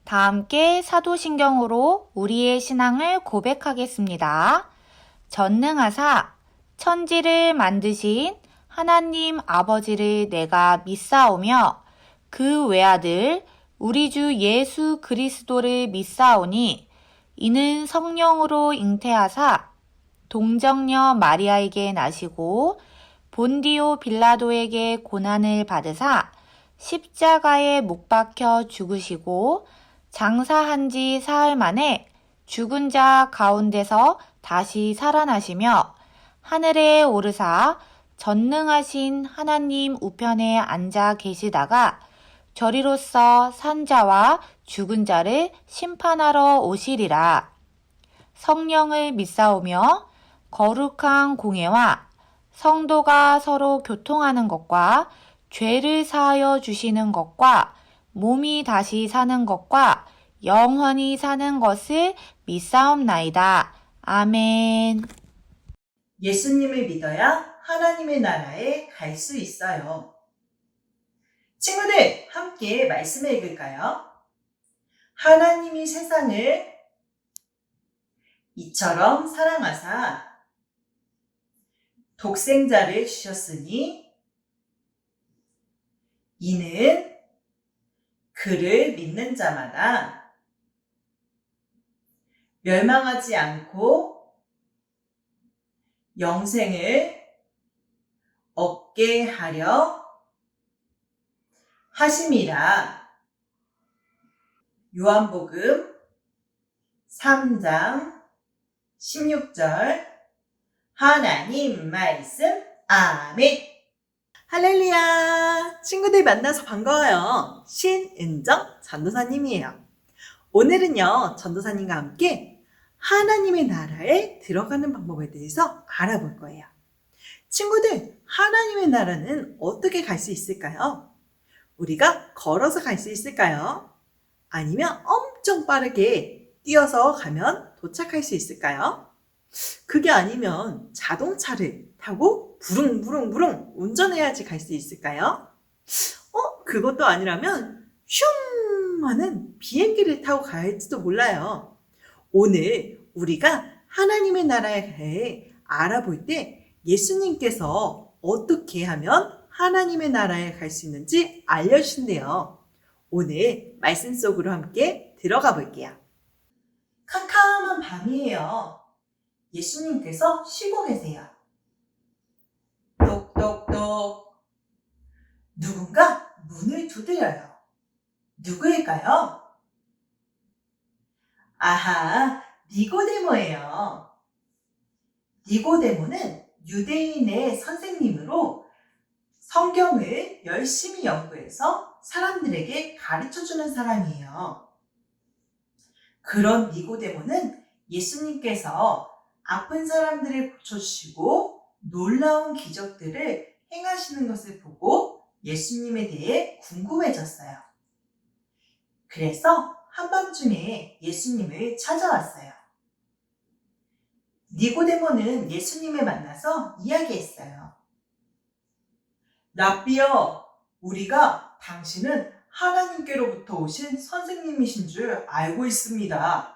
다 함께 사도신경으로 우리의 신앙을 고백하겠습니다. 전능하사 천지를 만드신 하나님 아버지를 내가 믿사오며 그 외아들 우리 주 예수 그리스도를 믿사오니 이는 성령으로 잉태하사 동정녀 마리아에게 나시고 본디오 빌라도에게 고난을 받으사 십자가에 못 박혀 죽으시고 장사한 지 사흘 만에 죽은 자 가운데서 다시 살아나시며 하늘에 오르사 전능하신 하나님 우편에 앉아 계시다가 저리로서 산 자와 죽은 자를 심판하러 오시리라. 성령을 믿사오며 거룩한 공예와 성도가 서로 교통하는 것과 죄를 사하여 주시는 것과 몸이 다시 사는 것과 영원히 사는 것을 믿사옵나이다. 아멘. 예수님을 믿어야 하나님의 나라에 갈 수 있어요. 친구들, 함께 말씀을 읽을까요? 하나님이 세상을 이처럼 사랑하사 독생자를 주셨으니 이는 그를 믿는 자마다 멸망하지 않고 영생을 얻게 하려 하심이라. 요한복음 3장 16절. 하나님 말씀. 아멘. 할렐루야. 친구들 만나서 반가워요. 신은정 전도사님이에요. 오늘은요, 전도사님과 함께 하나님의 나라에 들어가는 방법에 대해서 알아볼 거예요. 친구들, 하나님의 나라는 어떻게 갈 수 있을까요? 우리가 걸어서 갈 수 있을까요? 아니면 엄청 빠르게 뛰어서 가면 도착할 수 있을까요? 그게 아니면 자동차를 타고 부릉부릉부릉 운전해야지 갈 수 있을까요? 그것도 아니라면 슝 하는 비행기를 타고 갈지도 몰라요. 오늘 우리가 하나님의 나라에 대해 알아볼 때 예수님께서 어떻게 하면 하나님의 나라에 갈 수 있는지 알려주신대요. 오늘 말씀 속으로 함께 들어가 볼게요. 캄캄한 밤이에요. 예수님께서 쉬고 계세요. 똑똑똑. 누군가 문을 두드려요. 누구일까요? 아하, 니고데모예요. 니고데모는 유대인의 선생님으로 성경을 열심히 연구해서 사람들에게 가르쳐주는 사람이에요. 그런 니고데모는 예수님께서 아픈 사람들을 고쳐주시고 놀라운 기적들을 행하시는 것을 보고 예수님에 대해 궁금해졌어요. 그래서 한밤중에 예수님을 찾아왔어요. 니고데모는 예수님을 만나서 이야기했어요. 랍비여, 우리가 당신은 하나님께로부터 오신 선생님이신 줄 알고 있습니다.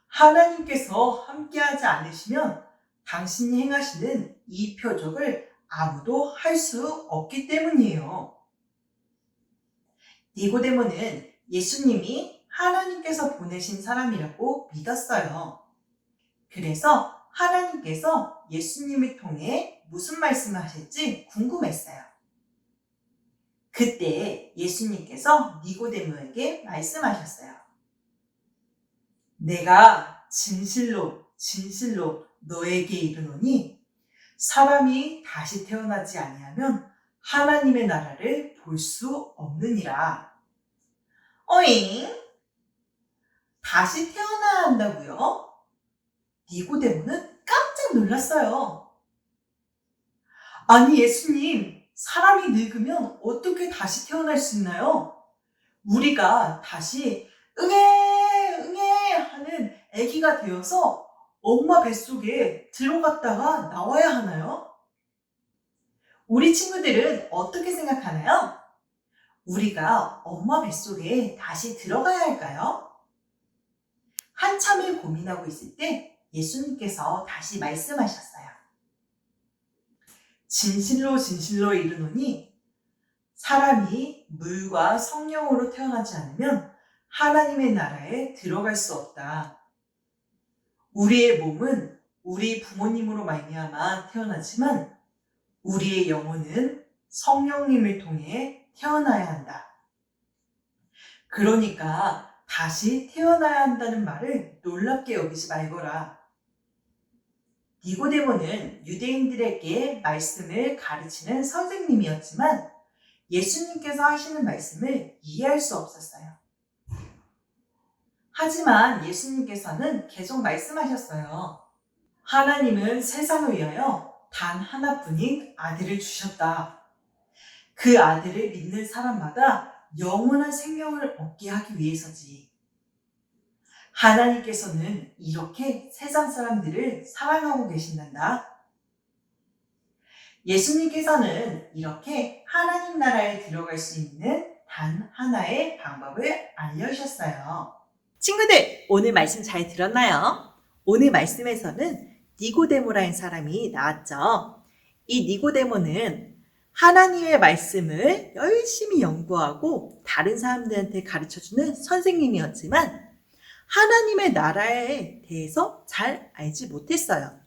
하나님께서 함께하지 않으시면 당신이 행하시는 이 표적을 아무도 할 수 없기 때문이에요. 니고데모는 예수님이 하나님께서 보내신 사람이라고 믿었어요. 그래서 하나님께서 예수님을 통해 무슨 말씀을 하실지 궁금했어요. 그때 예수님께서 니고데모에게 말씀하셨어요. 내가 진실로 너에게 이르노니 사람이 다시 태어나지 아니하면 하나님의 나라를 볼 수 없느니라. 어잉? 다시 태어나야 한다고요? 니고데모는 깜짝 놀랐어요. 아니 예수님, 사람이 늙으면 어떻게 다시 태어날 수 있나요? 우리가 다시 응애 하는 아기가 되어서 엄마 뱃속에 들어갔다가 나와야 하나요? 우리 친구들은 어떻게 생각하나요? 우리가 엄마 뱃속에 다시 들어가야 할까요? 한참을 고민하고 있을 때 예수님께서 다시 말씀하셨어요. 진실로 이르노니 사람이 물과 성령으로 태어나지 않으면 하나님의 나라에 들어갈 수 없다. 우리의 몸은 우리 부모님으로 말미암아 태어나지만 우리의 영혼은 성령님을 통해 태어나야 한다. 그러니까 다시 태어나야 한다는 말을 놀랍게 여기지 말거라. 니고데모는 유대인들에게 말씀을 가르치는 선생님이었지만 예수님께서 하시는 말씀을 이해할 수 없었어요. 하지만 예수님께서는 계속 말씀하셨어요. 하나님은 세상을 위하여 단 하나뿐인 아들을 주셨다. 그 아들을 믿는 사람마다 영원한 생명을 얻게 하기 위해서지. 하나님께서는 이렇게 세상 사람들을 사랑하고 계신단다. 예수님께서는 이렇게 하나님 나라에 들어갈 수 있는 단 하나의 방법을 알려주셨어요. 친구들, 오늘 말씀 잘 들었나요? 오늘 말씀에서는 니고데모라는 사람이 나왔죠. 이 니고데모는 하나님의 말씀을 열심히 연구하고 다른 사람들한테 가르쳐주는 선생님이었지만 하나님의 나라에 대해서 잘 알지 못했어요.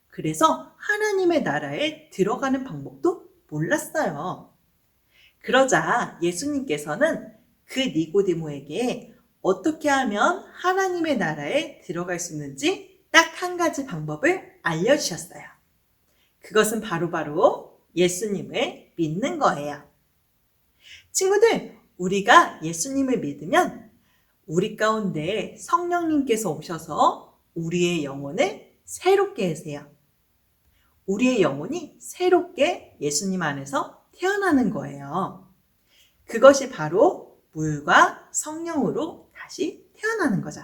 그래서 하나님의 나라에 들어가는 방법도 몰랐어요. 그러자 예수님께서는 그 니고데모에게 어떻게 하면 하나님의 나라에 들어갈 수 있는지 딱 한 가지 방법을 알려주셨어요. 그것은 바로 예수님을 믿는 거예요. 친구들, 우리가 예수님을 믿으면 우리 가운데 성령님께서 오셔서 우리의 영혼을 새롭게 하세요. 우리의 영혼이 새롭게 예수님 안에서 태어나는 거예요. 그것이 바로 물과 성령으로 다시 태어나는 거죠.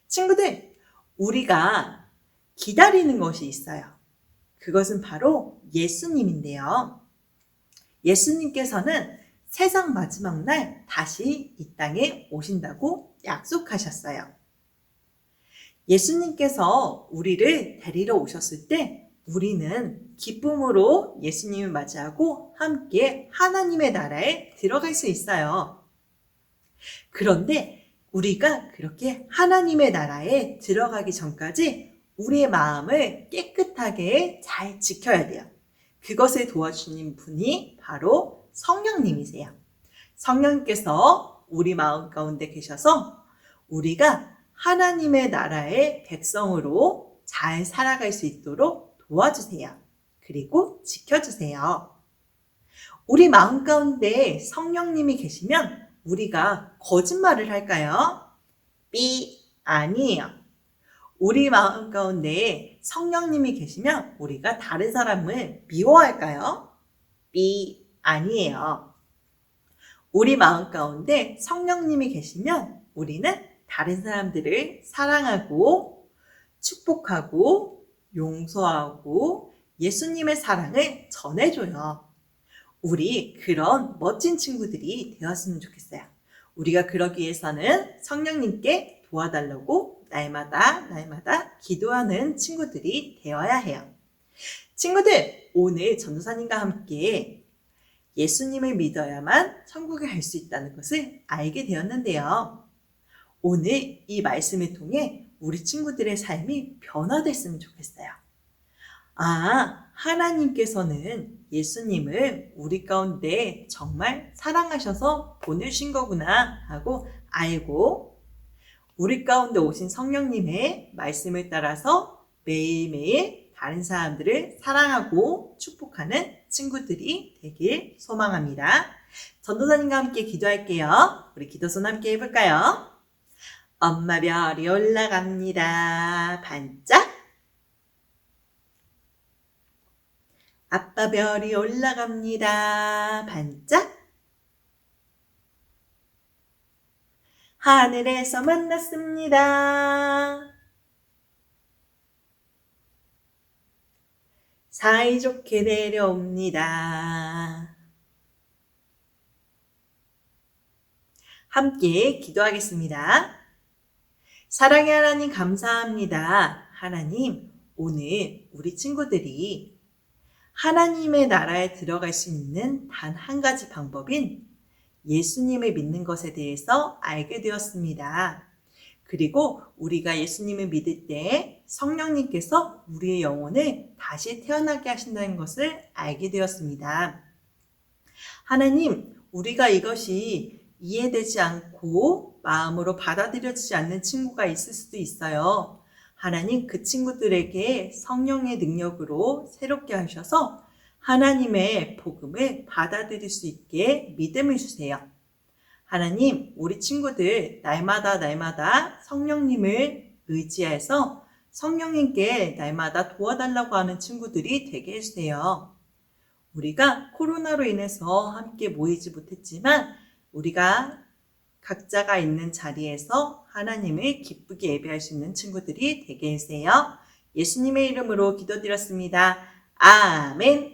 친구들, 우리가 기다리는 것이 있어요. 그것은 바로 예수님인데요. 예수님께서는 세상 마지막 날 다시 이 땅에 오신다고 약속하셨어요. 예수님께서 우리를 데리러 오셨을 때 우리는 기쁨으로 예수님을 맞이하고 함께 하나님의 나라에 들어갈 수 있어요. 그런데 우리가 그렇게 하나님의 나라에 들어가기 전까지 우리의 마음을 깨끗하게 잘 지켜야 돼요. 그것을 도와주는 분이 바로 성령님이세요. 성령님께서 우리 마음 가운데 계셔서 우리가 하나님의 나라의 백성으로 잘 살아갈 수 있도록 도와주세요. 그리고 지켜주세요. 우리 마음 가운데 성령님이 계시면 우리가 거짓말을 할까요? 아니에요. 우리 마음 가운데 성령님이 계시면 우리가 다른 사람을 미워할까요? 아니에요. 우리 마음 가운데 성령님이 계시면 우리는 다른 사람들을 사랑하고 축복하고 용서하고 예수님의 사랑을 전해줘요. 우리 그런 멋진 친구들이 되었으면 좋겠어요. 우리가 그러기 위해서는 성령님께 도와달라고 날마다 기도하는 친구들이 되어야 해요. 친구들, 오늘 전도사님과 함께 예수님을 믿어야만 천국에 갈 수 있다는 것을 알게 되었는데요. 오늘 이 말씀을 통해 우리 친구들의 삶이 변화됐으면 좋겠어요. 하나님께서는 예수님을 우리 가운데 정말 사랑하셔서 보내신 거구나 하고 알고 우리 가운데 오신 성령님의 말씀을 따라서 매일매일 다른 사람들을 사랑하고 축복하는 친구들이 되길 소망합니다. 전도사님과 함께 기도할게요. 우리 기도선 함께 해볼까요? 엄마 별이 올라갑니다. 반짝. 아빠 별이 올라갑니다. 반짝. 하늘에서 만났습니다. 사이좋게 내려옵니다. 함께 기도하겠습니다. 사랑의 하나님 감사합니다. 하나님, 오늘 우리 친구들이 하나님의 나라에 들어갈 수 있는 단 한 가지 방법인 예수님을 믿는 것에 대해서 알게 되었습니다. 그리고 우리가 예수님을 믿을 때 성령님께서 우리의 영혼을 다시 태어나게 하신다는 것을 알게 되었습니다. 하나님, 우리가 이것이 이해되지 않고 마음으로 받아들여지지 않는 친구가 있을 수도 있어요. 하나님, 그 친구들에게 성령의 능력으로 새롭게 하셔서 하나님의 복음을 받아들일 수 있게 믿음을 주세요. 하나님, 우리 친구들 날마다 성령님을 의지해서 성령님께 날마다 도와달라고 하는 친구들이 되게 해주세요. 우리가 코로나로 인해서 함께 모이지 못했지만 우리가 각자가 있는 자리에서 하나님을 기쁘게 예배할 수 있는 친구들이 되게 해주세요. 예수님의 이름으로 기도드렸습니다. 아멘.